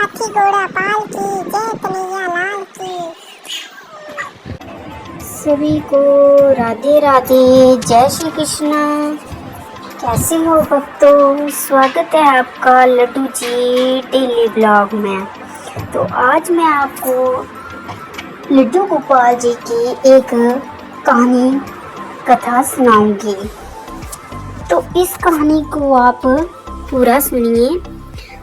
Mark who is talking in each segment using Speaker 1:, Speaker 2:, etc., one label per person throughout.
Speaker 1: हाथी घोड़ा पाल की जय कन्हैया लाल की।
Speaker 2: सभी को राधे राधे, जय श्री कृष्णा। कैसे हो भक्तों, स्वागत है आपका लड्डू जी डेली ब्लॉग में। तो आज मैं आपको लड्डू गोपाल जी की एक कहानी कथा सुनाऊंगी। तो इस कहानी को आप पूरा सुनिए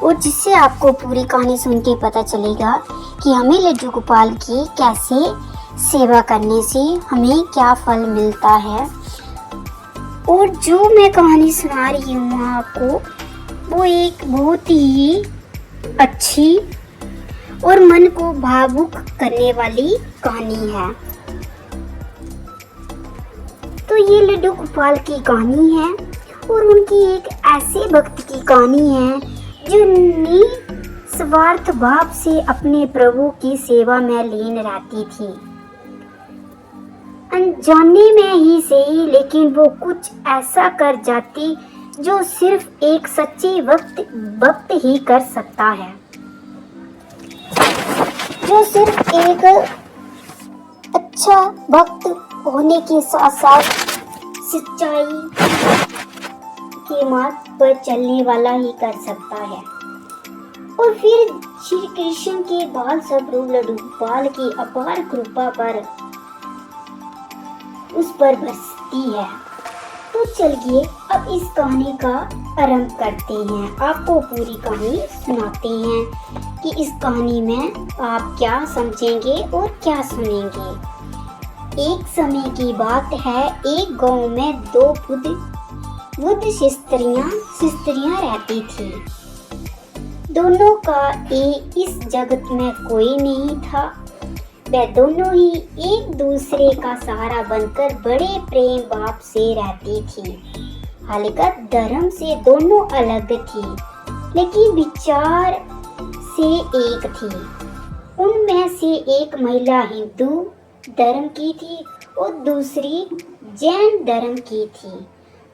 Speaker 2: और जिससे आपको पूरी कहानी सुन के पता चलेगा कि हमें लड्डू गोपाल की कैसे सेवा करने से हमें क्या फल मिलता है। और जो मैं कहानी सुना रही हूँ आपको, वो एक बहुत ही अच्छी और मन को भावुक करने वाली कहानी है। तो ये लड्डू गोपाल की कहानी है और उनकी एक ऐसे भक्त की कहानी है जो निस्वार्थ भाव से अपने प्रभु की सेवा में लीन रहती थी। अनजाने में ही सही, लेकिन वो कुछ ऐसा कर जाती जो सिर्फ एक सच्चे भक्त ही कर सकता है, जो सिर्फ एक अच्छा भक्त होने के साथ साथ सच्चाई के मार्ग पर चलने वाला ही कर सकता है। और फिर श्री कृष्ण के बाल स्वरूप लड्डू गोपाल की अपार कृपा पर उस पर बरसती है। तो चलिए अब इस कहानी का आरंभ करते हैं। आपको पूरी कहानी सुनाते हैं कि इस कहानी में आप क्या समझेंगे और क्या सुनेंगे। एक समय की बात है, एक गांव में दो बुद्ध स्त्रियां रहती थी। दोनों का इस जगत में कोई नहीं था। वे दोनों ही एक दूसरे का सहारा बनकर बड़े प्रेम भाव से रहती थी। हालांकि धर्म से दोनों अलग थी, लेकिन विचार से एक थी। उनमें से एक महिला हिंदू धर्म की थी और दूसरी जैन धर्म की थी।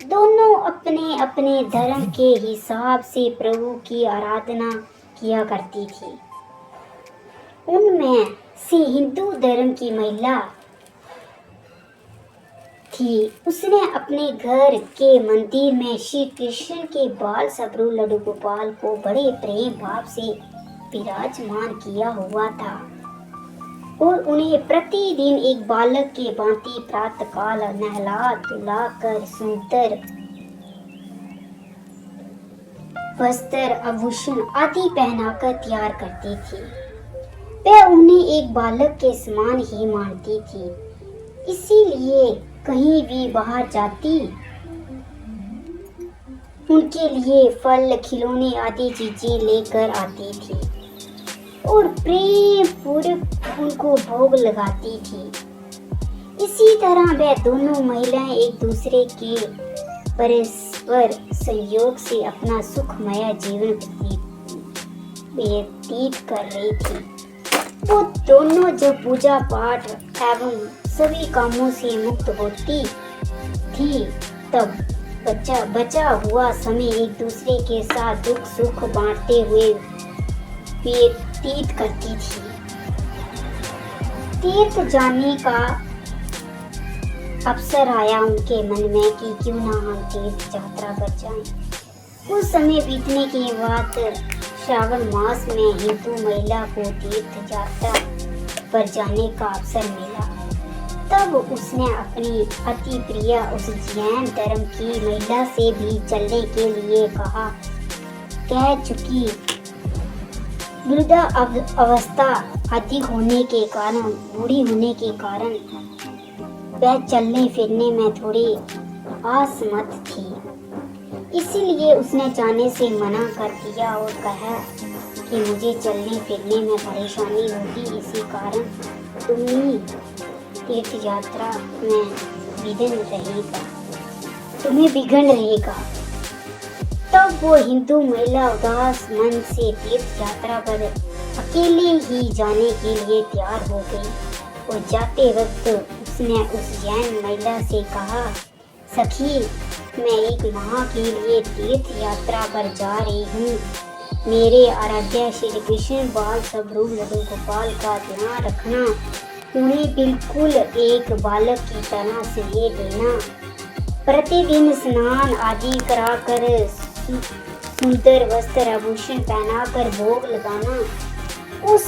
Speaker 2: दोनों अपने अपने धर्म के हिसाब से प्रभु की आराधना किया करती थी। उनमें से हिंदू धर्म की महिला थी, उसने अपने घर के मंदिर में श्री कृष्ण के बाल स्वरूप लड्डू गोपाल को बड़े प्रेम भाव से विराजमान किया हुआ था और उन्हें प्रतिदिन एक बालक के भांति प्रातःकाल नहला धुलाकर सुंदर वस्त्र आभूषण आदि पहनाकर तैयार करती थी। वह उन्हें एक बालक के समान ही मानती थी, इसीलिए कहीं भी बाहर जाती उनके लिए फल खिलौने आदि चीजें लेकर आती थी और प्रेम पूर्वक उनको भोग लगाती थी। इसी तरह वे दोनों महिलाएं एक दूसरे के परस्पर संयोग से अपना सुखमय जीवन व्यतीत कर रही थी। वो दोनों जब पूजा पाठ एवं सभी कामों से मुक्त होती थी, तब बचा हुआ समय एक दूसरे के साथ दुख सुख बांटते हुए व्यतीत करती थी। तीर्थ जाने का अवसर आया उनके मन में कि क्यों ना हम तीर्थ यात्रा पर जाएं। कुछ समय बीतने के बाद श्रावण मास में हिंदू महिला को तीर्थ यात्रा पर जाने का अवसर मिला। तब उसने अपनी अति प्रिय उस जैन धर्म की महिला से भी चलने के लिए कह चुकी वृद्धा अवस्था अधिक होने के कारण, बूढ़ी होने के कारण वह चलने फिरने में थोड़ी असमर्थ थी। इसीलिए उसने जाने से मना कर दिया और कहा कि मुझे चलने फिरने में परेशानी होगी, इसी कारण तुम्हें तीर्थ यात्रा में तुम्हें विघ्न रहेगा। तब वो हिंदू महिला उदास मन से तीर्थ यात्रा पर अकेले ही जाने के लिए तैयार हो गई और जाते वक्त उसने उस जैन महिला से कहा, सखी, मैं एक माह के लिए तीर्थ यात्रा पर जा रही हूँ। मेरे आराध्य श्री कृष्ण बाल स्वरूप लड्डू गोपाल का ध्यान रखना, उन्हें बिल्कुल एक बालक की तरह से देना। प्रतिदिन स्नान आदि कराकर सुंदर वस्त्र आभूषण पहनाकर भोग लगाना। उस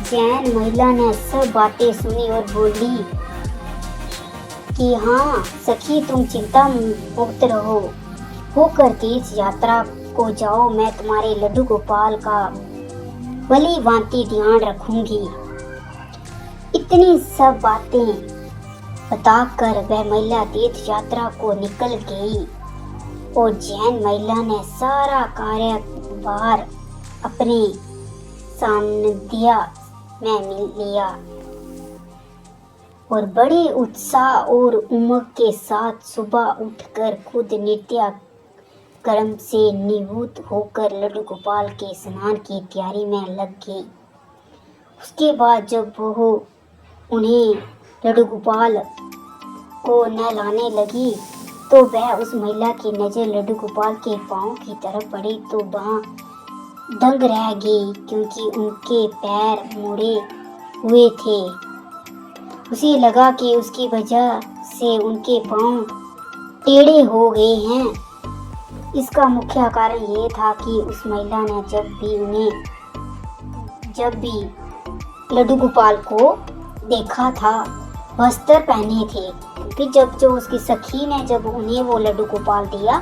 Speaker 2: जैन महिला ने सब बातें सुनी और बोली कि हाँ सखी, तुम चिंता मुक्त रहो, होकर तीर्थ यात्रा को जाओ, मैं तुम्हारे लड्डू गोपाल का भली भांति ध्यान रखूंगी। इतनी सब बातें बताकर वह महिला तीर्थ यात्रा को निकल गई और जैन महिला ने सारा कार्यभार अपने सानिध्य में मिल लिया और बड़े उत्साह और उमंग के साथ सुबह उठकर खुद नित्य कर्म से निवृत्त होकर लड्डू गोपाल के स्नान की तैयारी में लग गई। उसके बाद जब वो उन्हें लड्डू गोपाल को नहलाने लगी तो वह उस महिला की नज़र लड्डू गोपाल के पाँव की तरफ पड़ी तो वहाँ दंग रह गई, क्योंकि उनके पैर मुड़े हुए थे। उसे लगा कि उसकी वजह से उनके पाँव टेढ़े हो गए हैं। इसका मुख्य कारण ये था कि उस महिला ने जब भी लड्डू गोपाल को देखा था वस्त्र पहने थे, क्योंकि जब जो उसकी सखी ने जब उन्हें वो लड्डू गोपाल दिया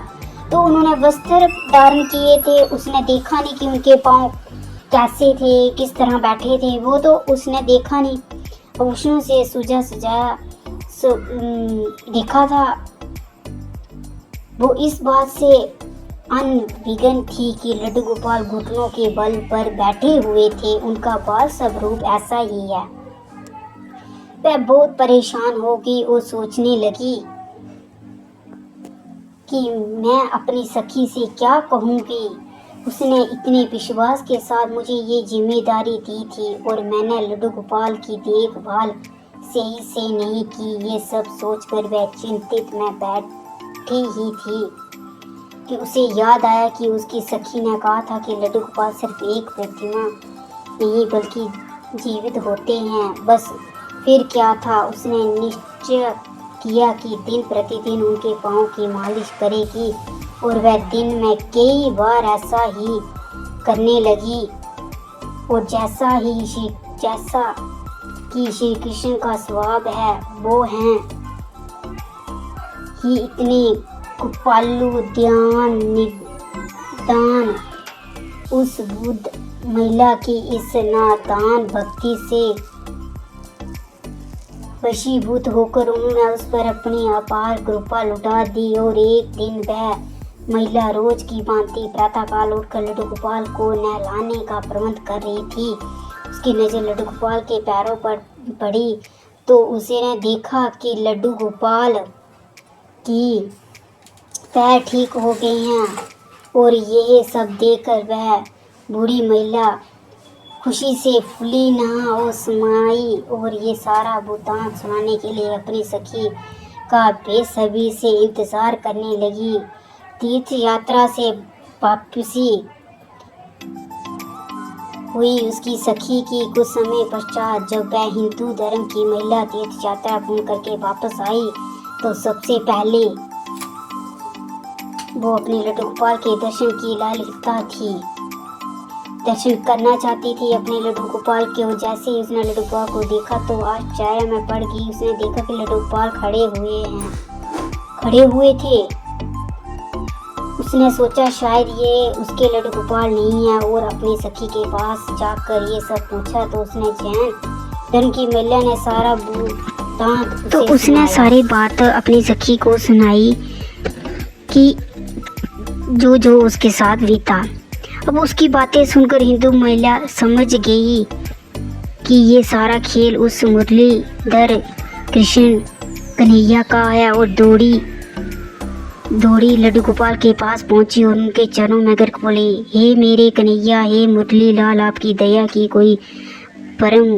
Speaker 2: तो उन्होंने वस्त्र धारण किए थे। उसने देखा नहीं कि उनके पाँव कैसे थे, किस तरह बैठे थे, वो तो उसने देखा नहीं। आभूषणों से सजाया देखा था। वो इस बात से अनभिज्ञ थी कि लड्डू गोपाल घुटनों के बल पर बैठे हुए थे, उनका बाल स्वरूप ऐसा ही है। वह बहुत परेशान हो गई और सोचने लगी कि मैं अपनी सखी से क्या कहूँगी। उसने इतने विश्वास के साथ मुझे ये जिम्मेदारी दी थी और मैंने लड्डू गोपाल की देखभाल सही से नहीं की। ये सब सोचकर वह चिंतित में बैठी ही थी कि उसे याद आया कि उसकी सखी ने कहा था कि लड्डू गोपाल सिर्फ एक प्रतिमा नहीं बल्कि जीवित होते हैं। बस फिर क्या था, उसने निश्चय किया कि दिन प्रतिदिन उनके पाँव की मालिश करेगी और वह दिन में कई बार ऐसा ही करने लगी। और जैसा कि श्री कृष्ण का स्वभाव है, वो हैं ही इतने कृपालु ध्यान निदान। उस बुद्ध महिला की इस नादान भक्ति से वशीभूत होकर उन्होंने उस पर अपनी अपार कृपा लुटा दी और एक दिन वह महिला रोज की भांति प्रातःकाल उठकर लड्डू गोपाल को नहलाने का प्रबंध कर रही थी। उसकी नज़र लड्डू गोपाल के पैरों पर पड़ी तो उसने देखा कि लड्डू गोपाल की पैर ठीक हो गए हैं और यह सब देखकर वह बूढ़ी महिला खुशी से फूली नहा और समाई और ये सारा वृत्तांत सुनाने के लिए अपनी सखी का बेसब्री से इंतज़ार करने लगी। तीर्थ यात्रा से वापसी हुई उसकी सखी की कुछ समय पश्चात जब वह हिंदू धर्म की महिला तीर्थ यात्रा पूर्ण करके वापस आई तो सबसे पहले वो अपने लड्डू गोपाल के दर्शन की लालसा थी, दर्शन करना चाहती थी अपने लड्डू गोपाल के। और जैसे ही उसने लड्डू गोपाल को देखा तो आश्चर्य में पड़ गई। उसने देखा कि लड्डू गोपाल खड़े हुए थे। उसने सोचा शायद ये उसके लड्डू गोपाल नहीं है और अपनी सखी के पास जाकर ये सब पूछा तो उसने जैन धर्म की महिला ने सारा वृत्तांत तो उसने सारी बात अपनी सखी को सुनाई कि जो उसके साथ बीता। अब उसकी बातें सुनकर हिंदू महिला समझ गई कि ये सारा खेल उस मुरलीधर कृष्ण कन्हैया का है और दौड़ी लड्डू गोपाल के पास पहुंची और उनके चरणों में गिर बोली, हे मेरे कन्हैया, हे मुरली लाल, आपकी दया की कोई परम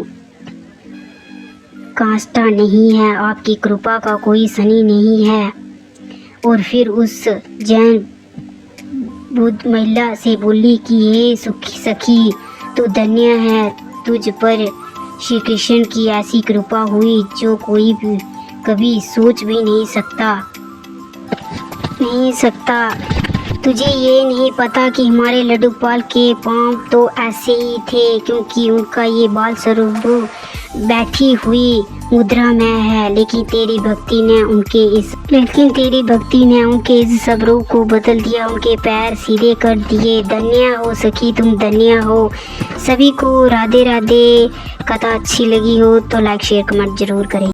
Speaker 2: काष्ठा नहीं है, आपकी कृपा का कोई सनी नहीं है। और फिर उस जैन बुद्ध महिला से बोली कि हे सुखी सखी, तू धन्य है, तुझ पर श्री कृष्ण की ऐसी कृपा हुई जो कोई भी कभी सोच भी नहीं सकता। तुझे ये नहीं पता कि हमारे लड्डूपाल के पाँव तो ऐसे ही थे क्योंकि उनका ये बाल स्वरूप बैठी हुई मुद्रा में है, लेकिन तेरी भक्ति ने उनके इस स्वरूप को बदल दिया, उनके पैर सीधे कर दिए। धन्य हो सखी, तुम धन्य हो। सभी को राधे राधे। कथा अच्छी लगी हो तो लाइक शेयर कमेंट जरूर करें।